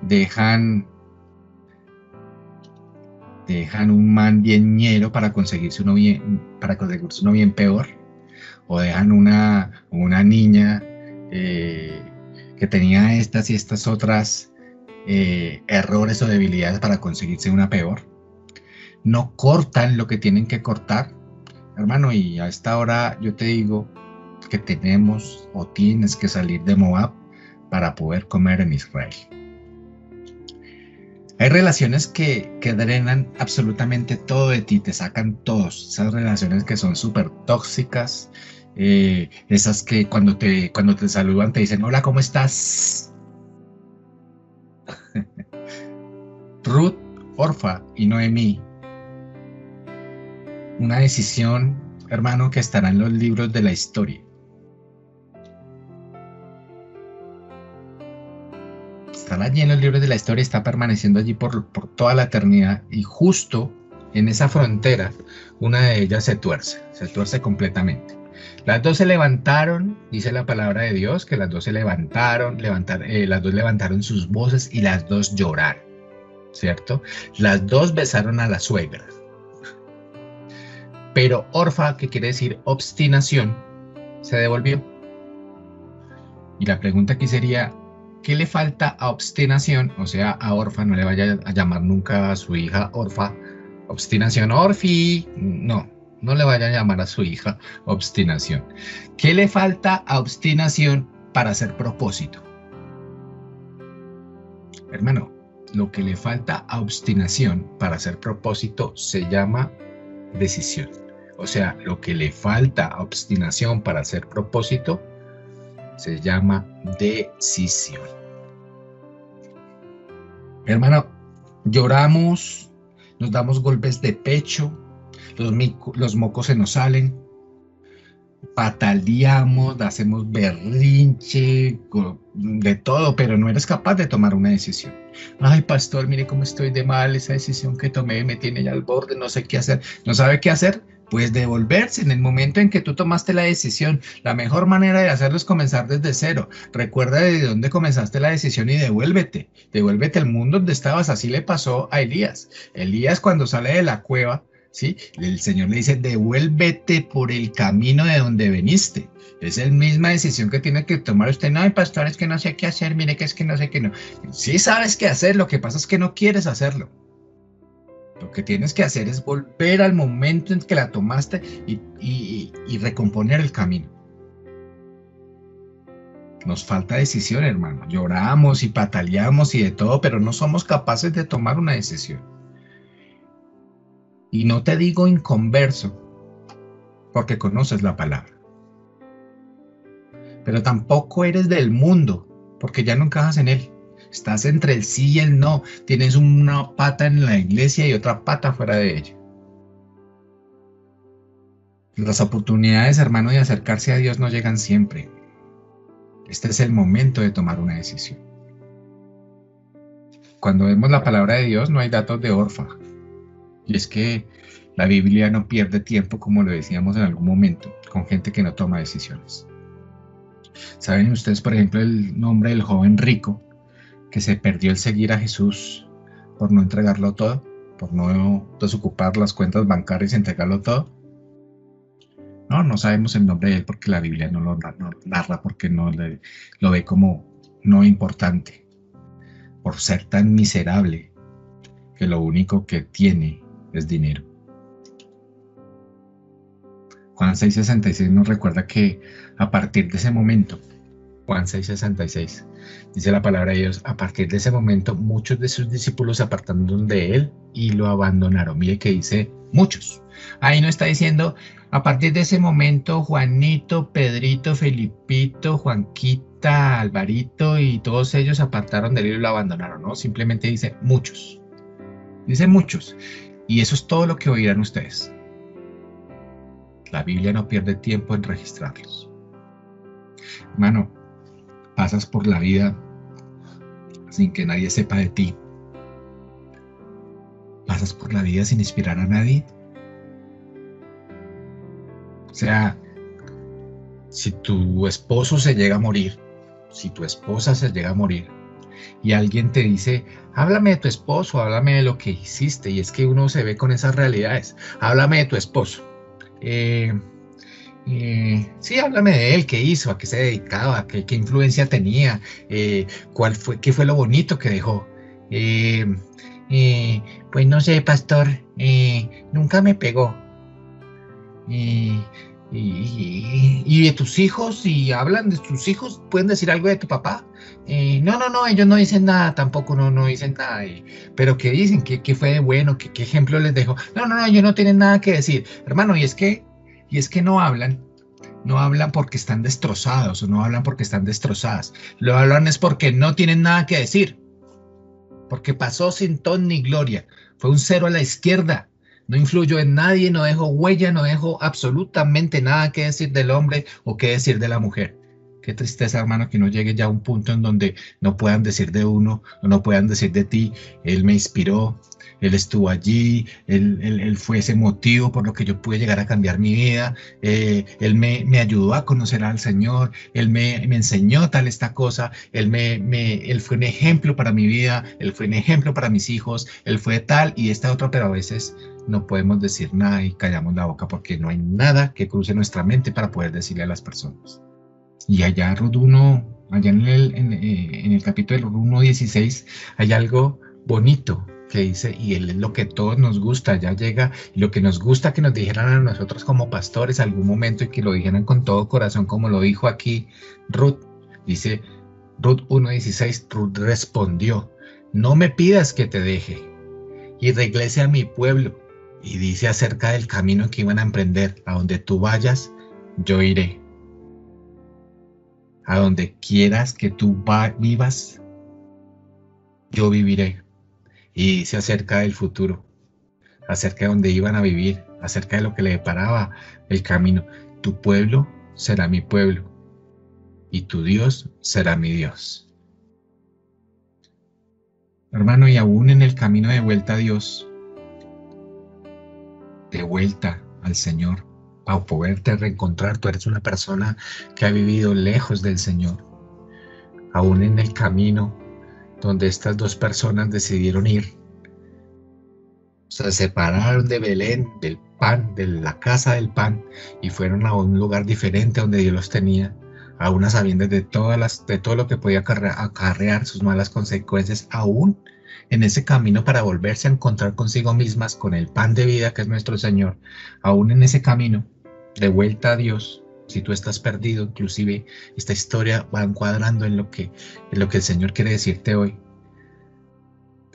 Dejan un man bien ñero para conseguirse uno bien peor, o dejan una niña que tenía estas y estas otras errores o debilidades para conseguirse una peor. No cortan lo que tienen que cortar, hermano, y a esta hora yo te digo que tenemos o tienes que salir de Moab para poder comer en Israel. Hay relaciones que drenan absolutamente todo de ti, te sacan todos. Esas relaciones que son súper tóxicas, esas que cuando te saludan te dicen, hola, ¿cómo estás? Ruth, Orfa y Noemí. Una decisión, hermano, que estará en los libros de la historia. Están allí en los libros de la historia, está permaneciendo allí por toda la eternidad y justo en esa frontera una de ellas se tuerce completamente. Las dos se levantaron, dice la palabra de Dios, que las dos se levantaron, las dos levantaron sus voces y las dos lloraron, ¿cierto? Las dos besaron a la suegra. Pero Orfa, que quiere decir obstinación, se devolvió. Y la pregunta aquí sería, ¿qué le falta a obstinación? O sea, a Orfa, no le vaya a llamar nunca a su hija Orfa, Obstinación, Orfi, no, no le vaya a llamar a su hija obstinación. ¿Qué le falta a obstinación para hacer propósito? Hermano, lo que le falta a obstinación para hacer propósito se llama decisión. O sea, lo que le falta a obstinación para hacer propósito se llama decisión. Hermano, lloramos, nos damos golpes de pecho, los mocos se nos salen, pataleamos, hacemos berrinche, de todo, pero no eres capaz de tomar una decisión. Ay, pastor, mire cómo estoy de mal, esa decisión que tomé me tiene ya al borde, no sé qué hacer. ¿No sabe qué hacer? Pues devolverse en el momento en que tú tomaste la decisión. La mejor manera de hacerlo es comenzar desde cero. Recuerda de dónde comenzaste la decisión y devuélvete. Devuélvete al mundo donde estabas. Así le pasó a Elías. Elías cuando sale de la cueva, ¿sí? El Señor le dice, devuélvete por el camino de donde veniste. Es la misma decisión que tiene que tomar usted. No, pastor, es que no sé qué hacer, mire que es que no sé qué no. Sí sabes qué hacer, lo que pasa es que no quieres hacerlo. Lo que tienes que hacer es volver al momento en que la tomaste y recomponer el camino. Nos falta decisión, hermano. Lloramos y pataleamos y de todo, pero no somos capaces de tomar una decisión. Y no te digo inconverso, porque conoces la palabra. Pero tampoco eres del mundo, porque ya no encajas en él. Estás entre el sí y el no. Tienes una pata en la iglesia y otra pata fuera de ella. Las oportunidades, hermano, de acercarse a Dios no llegan siempre. Este es el momento de tomar una decisión. Cuando vemos la palabra de Dios no hay datos de orfa. Y es que la Biblia no pierde tiempo, como lo decíamos en algún momento, con gente que no toma decisiones. ¿Saben ustedes, por ejemplo, el nombre del joven rico que se perdió el seguir a Jesús por no entregarlo todo, por no desocupar las cuentas bancarias y entregarlo todo? No sabemos el nombre de él porque la Biblia no lo narra, porque no lo ve como no importante, por ser tan miserable que lo único que tiene es dinero. Juan 6:66 nos recuerda que a partir de ese momento, Juan 6:66, dice la palabra de Dios, a partir de ese momento muchos de sus discípulos se apartaron de él y lo abandonaron. Mire que dice muchos. Ahí no está diciendo a partir de ese momento Juanito, Pedrito, Felipito, Juanquita, Alvarito y todos ellos se apartaron de él y lo abandonaron. No, simplemente dice muchos. Dice muchos. Y eso es todo lo que oirán ustedes. La Biblia no pierde tiempo en registrarlos. Hermano, pasas por la vida sin que nadie sepa de ti. Pasas por la vida sin inspirar a nadie. O sea, si tu esposo se llega a morir, si tu esposa se llega a morir, y alguien te dice, háblame de tu esposo, háblame de lo que hiciste, y es que uno se ve con esas realidades, háblame de tu esposo. Sí, háblame de él, qué hizo, a qué se dedicaba, qué influencia tenía, qué fue lo bonito que dejó. Pues no sé, pastor, nunca me pegó. Y de tus hijos, si hablan de tus hijos, ¿pueden decir algo de tu papá? No, ellos no dicen nada, tampoco no dicen nada. Pero ¿qué dicen? ¿Qué fue de bueno? ¿Qué ejemplo les dejó? No, ellos no tienen nada que decir. Hermano, y es que no hablan porque están destrozados o no hablan porque están destrozadas. Lo hablan es porque no tienen nada que decir. Porque pasó sin ton ni gloria. Fue un cero a la izquierda. No influyó en nadie, no dejó huella, no dejó absolutamente nada que decir del hombre o que decir de la mujer. Qué tristeza, hermano, que no llegue ya a un punto en donde no puedan decir de uno o no puedan decir de ti, él me inspiró, él estuvo allí, él fue ese motivo por lo que yo pude llegar a cambiar mi vida, él me ayudó a conocer al Señor, él me enseñó tal esta cosa, él fue un ejemplo para mi vida, él fue un ejemplo para mis hijos, él fue tal y esta otra, pero a veces no podemos decir nada y callamos la boca porque no hay nada que cruce nuestra mente para poder decirle a las personas. Y allá Ruth 1, allá en el capítulo 1:16, hay algo bonito que dice, y él es lo que todos nos gusta, ya llega, y lo que nos gusta que nos dijeran a nosotros como pastores algún momento y que lo dijeran con todo corazón, como lo dijo aquí Ruth, dice Ruth 1:16, Ruth respondió, no me pidas que te deje y regrese a mi pueblo, y dice acerca del camino que iban a emprender, a donde tú vayas, yo iré, a donde quieras que tú vivas, yo viviré. Y dice acerca del futuro, acerca de dónde iban a vivir, acerca de lo que le deparaba el camino. Tu pueblo será mi pueblo y tu Dios será mi Dios. Hermano, y aún en el camino de vuelta a Dios, de vuelta al Señor, para poderte reencontrar, tú eres una persona que ha vivido lejos del Señor. Aún en el camino donde estas dos personas decidieron ir, se separaron de Belén, del pan, de la casa del pan, y fueron a un lugar diferente donde Dios los tenía, a unas sabiendas de todo lo que podía acarrear sus malas consecuencias, aún en ese camino para volverse a encontrar consigo mismas con el pan de vida que es nuestro Señor, aún en ese camino de vuelta a Dios. Si tú estás perdido, inclusive esta historia va encuadrando en lo que el Señor quiere decirte hoy.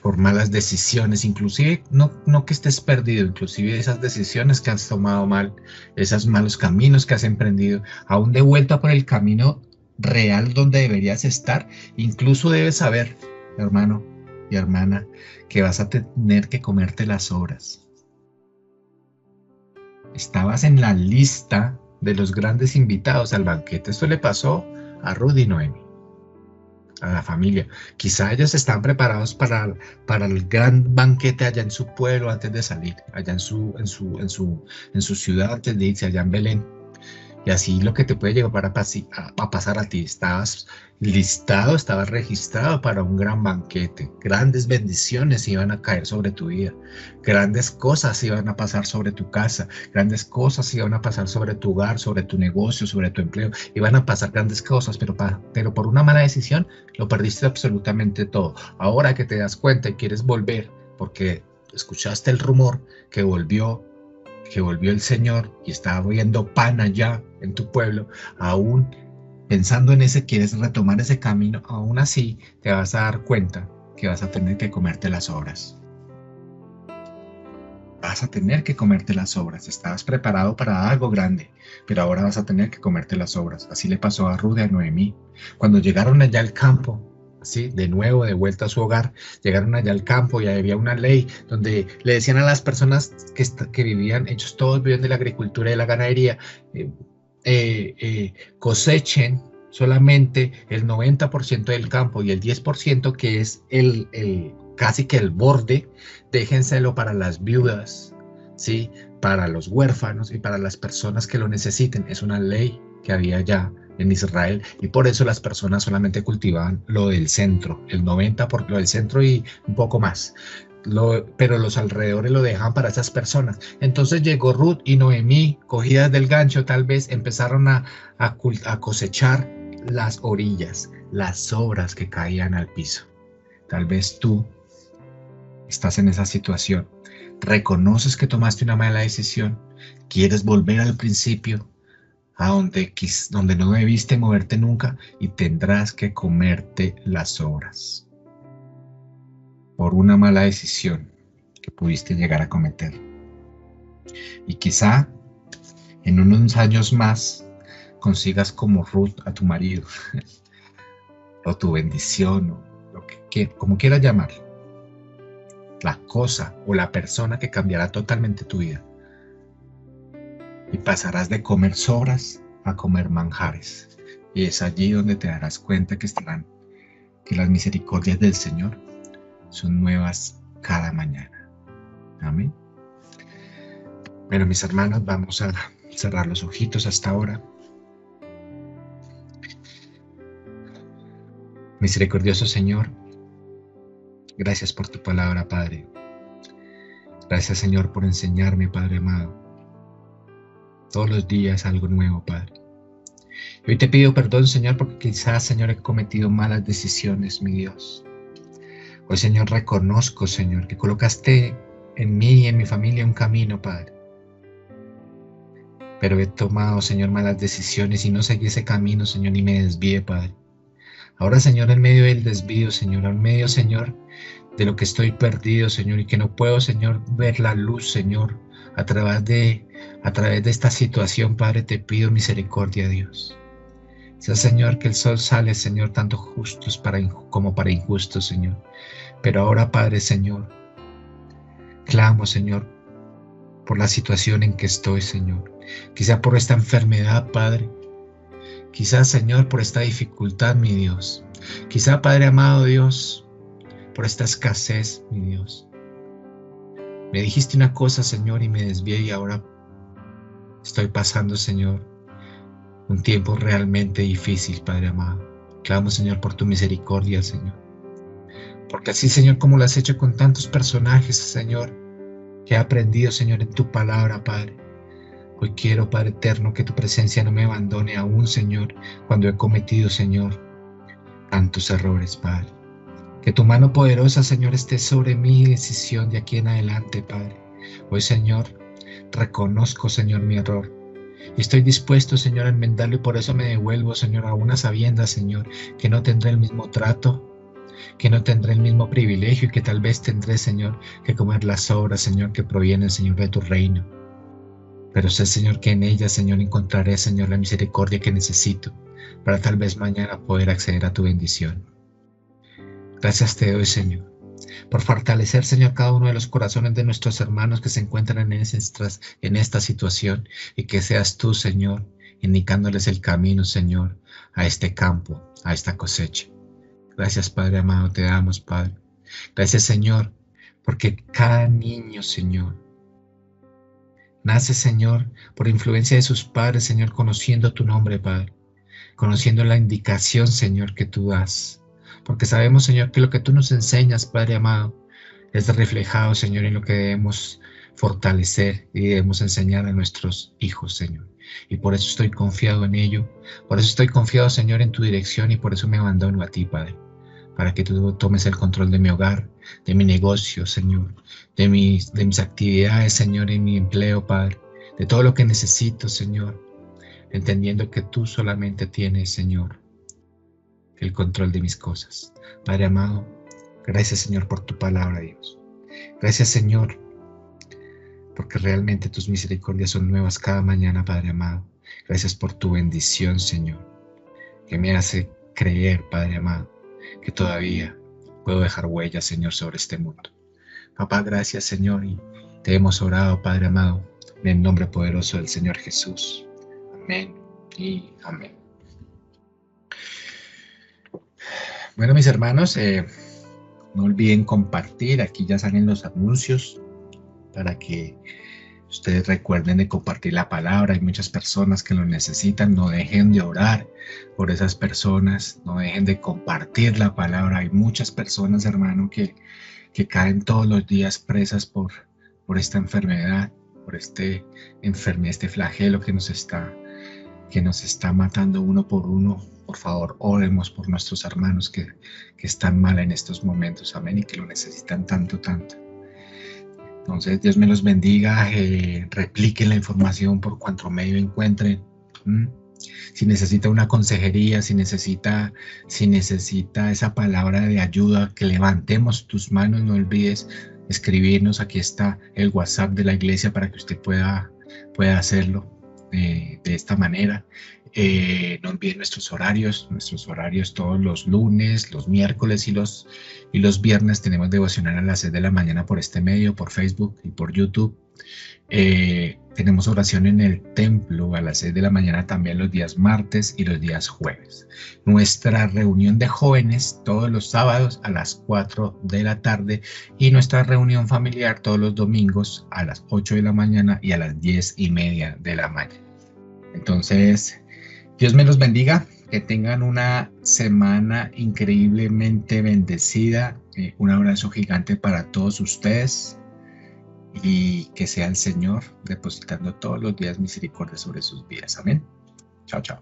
Por malas decisiones, inclusive no que estés perdido, inclusive esas decisiones que has tomado mal, esos malos caminos que has emprendido, aún de vuelta por el camino real donde deberías estar, incluso debes saber, hermano y hermana, que vas a tener que comerte las obras. Estabas en la lista de los grandes invitados al banquete. Esto le pasó a Ruth y Noemi, a la familia. Quizá ellos están preparados para el gran banquete allá en su pueblo antes de salir, allá en su ciudad antes de irse allá en Belén. Y así lo que te puede llegar a pasar a ti. Estabas listado, estabas registrado para un gran banquete. Grandes bendiciones iban a caer sobre tu vida. Grandes cosas iban a pasar sobre tu casa. Grandes cosas iban a pasar sobre tu hogar, sobre tu negocio, sobre tu empleo. Iban a pasar grandes cosas, pero por una mala decisión lo perdiste absolutamente todo. Ahora que te das cuenta y quieres volver, porque escuchaste el rumor que volvió el Señor y estaba viendo pan allá en tu pueblo, aún pensando en ese, quieres retomar ese camino, aún así te vas a dar cuenta que vas a tener que comerte las obras. Vas a tener que comerte las obras. Estabas preparado para algo grande, pero ahora vas a tener que comerte las obras. Así le pasó a Ruth y a Noemí. Cuando llegaron allá al campo, ¿sí? De nuevo, de vuelta a su hogar, llegaron allá al campo y había una ley donde le decían a las personas que vivían, ellos todos vivían de la agricultura y de la ganadería, cosechen solamente el 90% del campo y el 10% que es casi que el borde, déjenselo para las viudas, ¿sí? Para los huérfanos y para las personas que lo necesiten. Es una ley que había ya en Israel, y por eso las personas solamente cultivaban lo del centro, el 90% por lo del centro y un poco más, pero los alrededores lo dejaban para esas personas. Entonces llegó Ruth y Noemí, cogidas del gancho tal vez, empezaron a cosechar las orillas, las sobras que caían al piso. Tal vez tú estás en esa situación, reconoces que tomaste una mala decisión, quieres volver al principio, a donde no debiste moverte nunca, y tendrás que comerte las sobras por una mala decisión que pudiste llegar a cometer. Y quizá en unos años más consigas como Ruth a tu marido o tu bendición, o como quieras llamar, la cosa o la persona que cambiará totalmente tu vida. Y pasarás de comer sobras a comer manjares. Y es allí donde te darás cuenta que las misericordias del Señor son nuevas cada mañana. Amén. Bueno, mis hermanos, vamos a cerrar los ojitos hasta ahora. Misericordioso Señor, gracias por tu palabra, Padre. Gracias, Señor, por enseñarme, Padre amado, todos los días algo nuevo, Padre. Y hoy te pido perdón, Señor, porque quizás, Señor, he cometido malas decisiones, mi Dios. Hoy, Señor, reconozco, Señor, que colocaste en mí y en mi familia un camino, Padre. Pero he tomado, Señor, malas decisiones y no seguí ese camino, Señor, y me desvié, Padre. Ahora, Señor, en medio del desvío, Señor, en medio, Señor, de lo que estoy perdido, Señor, y que no puedo, Señor, ver la luz, Señor, a través de esta situación, Padre, te pido misericordia, Dios. Sea, Señor, que el sol sale, Señor, tanto justos como para injustos, Señor. Pero ahora, Padre, Señor, clamo, Señor, por la situación en que estoy, Señor. Quizá por esta enfermedad, Padre. Quizá, Señor, por esta dificultad, mi Dios. Quizá, Padre amado Dios, por esta escasez, mi Dios. Me dijiste una cosa, Señor, y me desvié y ahora estoy pasando, Señor, un tiempo realmente difícil, Padre amado. Clamo, Señor, por tu misericordia, Señor. Porque así, Señor, como lo has hecho con tantos personajes, Señor, que he aprendido, Señor, en tu palabra, Padre. Hoy quiero, Padre eterno, que tu presencia no me abandone aún, Señor, cuando he cometido, Señor, tantos errores, Padre. Que tu mano poderosa, Señor, esté sobre mi decisión de aquí en adelante, Padre. Hoy, Señor, reconozco, Señor, mi error. Y estoy dispuesto, Señor, a enmendarlo y por eso me devuelvo, Señor, a una sabienda, Señor, que no tendré el mismo trato, que no tendré el mismo privilegio y que tal vez tendré, Señor, que comer las obras, Señor, que provienen, Señor, de tu reino. Pero sé, Señor, que en ellas, Señor, encontraré, Señor, la misericordia que necesito para tal vez mañana poder acceder a tu bendición. Gracias te doy, Señor, por fortalecer, Señor, cada uno de los corazones de nuestros hermanos que se encuentran en esta situación y que seas tú, Señor, indicándoles el camino, Señor, a este campo, a esta cosecha. Gracias, Padre amado, te damos, Padre. Gracias, Señor, porque cada niño, Señor, nace, Señor, por influencia de sus padres, Señor, conociendo tu nombre, Padre, conociendo la indicación, Señor, que tú das. Porque sabemos, Señor, que lo que tú nos enseñas, Padre amado, es reflejado, Señor, en lo que debemos fortalecer y debemos enseñar a nuestros hijos, Señor. Y por eso estoy confiado en ello. Por eso estoy confiado, Señor, en tu dirección y por eso me abandono a ti, Padre. Para que tú tomes el control de mi hogar, de mi negocio, Señor, de mis actividades, Señor, y mi empleo, Padre, de todo lo que necesito, Señor, entendiendo que tú solamente tienes, Señor, el control de mis cosas. Padre amado, gracias, Señor, por tu palabra, Dios. Gracias, Señor, porque realmente tus misericordias son nuevas cada mañana, Padre amado. Gracias por tu bendición, Señor, que me hace creer, Padre amado, que todavía puedo dejar huellas, Señor, sobre este mundo. Papá, gracias, Señor, y te hemos orado, Padre amado, en el nombre poderoso del Señor Jesús. Amén y amén. Bueno, mis hermanos, no olviden compartir. Aquí ya salen los anuncios para que ustedes recuerden de compartir la palabra. Hay muchas personas que lo necesitan. No dejen de orar por esas personas. No dejen de compartir la palabra. Hay muchas personas, hermano, que caen todos los días presas por esta enfermedad, por este flagelo que nos está matando uno por uno. Por favor, oremos por nuestros hermanos que están mal en estos momentos, amén, y que lo necesitan tanto, tanto. Entonces, Dios me los bendiga, repliquen la información por cuanto medio encuentren. Si necesita una consejería, si necesita esa palabra de ayuda, que levantemos tus manos, no olvides escribirnos. Aquí está el WhatsApp de la iglesia para que usted pueda hacerlo de esta manera. No olviden nuestros horarios todos los lunes, los miércoles y los viernes tenemos devocional a las 6 de la mañana por este medio, por Facebook y por YouTube. Tenemos oración en el templo a las 6 de la mañana también los días martes y los días jueves. Nuestra reunión de jóvenes todos los sábados a las 4 de la tarde y nuestra reunión familiar todos los domingos a las 8 de la mañana y a las 10:30 de la mañana. Entonces, Dios me los bendiga, que tengan una semana increíblemente bendecida. Un abrazo gigante para todos ustedes y que sea el Señor depositando todos los días misericordia sobre sus vidas. Amén. Chao, chao.